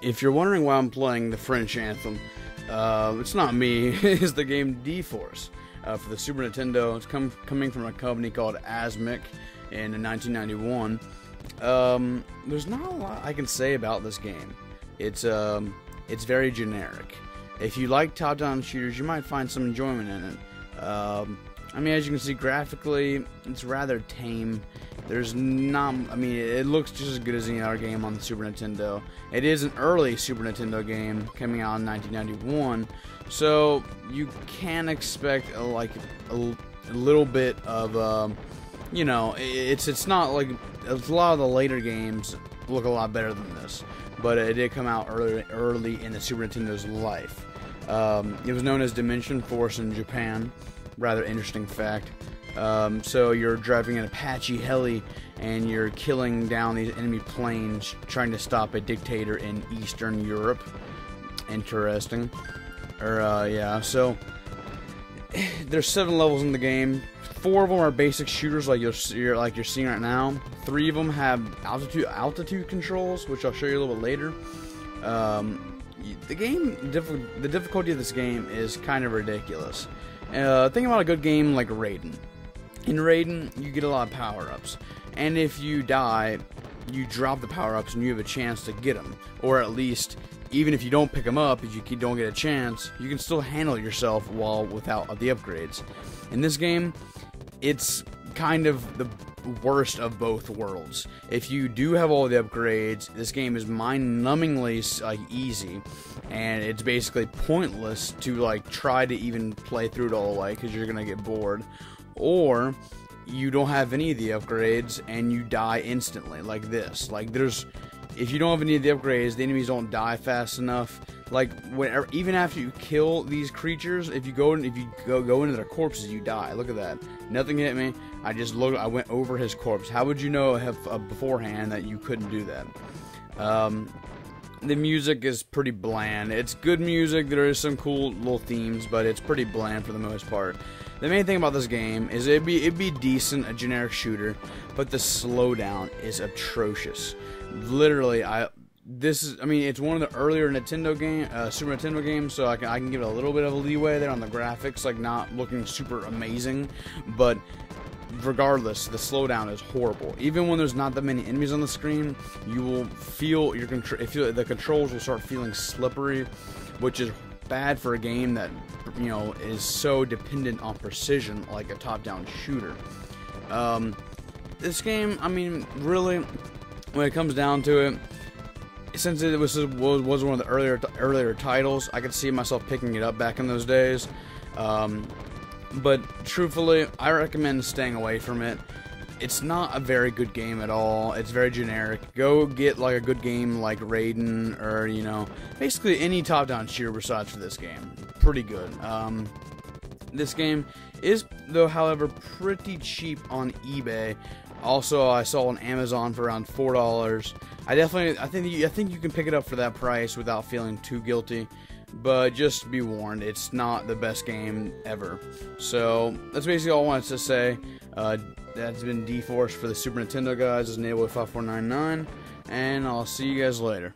If you're wondering why I'm playing the French anthem, it's not me. It's the game D-Force for the Super Nintendo. It's coming from a company called Asmic in 1991. There's not a lot I can say about this game. It's very generic. If you like top-down shooters, you might find some enjoyment in it. I mean, as you can see, graphically, it's rather tame. There's not, I mean, it looks just as good as any other game on the Super Nintendo. It is an early Super Nintendo game coming out in 1991, so you can expect a little bit of, you know, it's not like, a lot of the later games look a lot better than this, but it did come out early in the Super Nintendo's life. It was known as Dimension Force in Japan. Rather interesting fact. So you're driving an Apache heli and you're killing down these enemy planes trying to stop a dictator in Eastern Europe. Interesting. Yeah, so there's 7 levels in the game. 4 of them are basic shooters like you're seeing right now. 3 of them have altitude controls, which I'll show you a little bit later. The difficulty of this game is kind of ridiculous. Think about a good game like Raiden. In Raiden, you get a lot of power-ups, and if you die, you drop the power-ups and you have a chance to get them. Or at least, even if you don't pick them up, if you don't get a chance, you can still handle yourself without the upgrades. In this game, it's kind of the worst of both worlds. If you do have all the upgrades, this game is mind-numbingly easy, and it's basically pointless to try to even play through it all the way because you're gonna get bored. Or you don't have any of the upgrades and you die instantly, like this. If you don't have any of the upgrades, the enemies don't die fast enough. Even after you kill these creatures, if you go into their corpses, you die. Look at that. Nothing hit me. I went over his corpse. How would you know beforehand that you couldn't do that? The music is pretty bland. It's good music. There is some cool little themes, but it's pretty bland for the most part. The main thing about this game is it'd be decent, a generic shooter, but the slowdown is atrocious. Literally, it's one of the earlier Super Nintendo games, so I can give it a little bit of a leeway there on the graphics, not looking super amazing, but regardless, the slowdown is horrible. Even when there's not that many enemies on the screen, you will feel the controls will start feeling slippery, which is bad for a game that is so dependent on precision like a top-down shooter. This game, I mean, really, when it comes down to it, since it was one of the earlier titles, I could see myself picking it up back in those days. But truthfully, I recommend staying away from it. It's not a very good game at all. It's very generic. Go get a good game like Raiden or basically any top-down shooter besides for this game. Pretty good. This game is, though, however, pretty cheap on eBay. Also, I saw on Amazon for around $4. I think you can pick it up for that price without feeling too guilty. But just be warned, it's not the best game ever. So that's basically all I wanted to say. That's been D-Force for the Super Nintendo, guys. This is Navyboy 5499, and I'll see you guys later.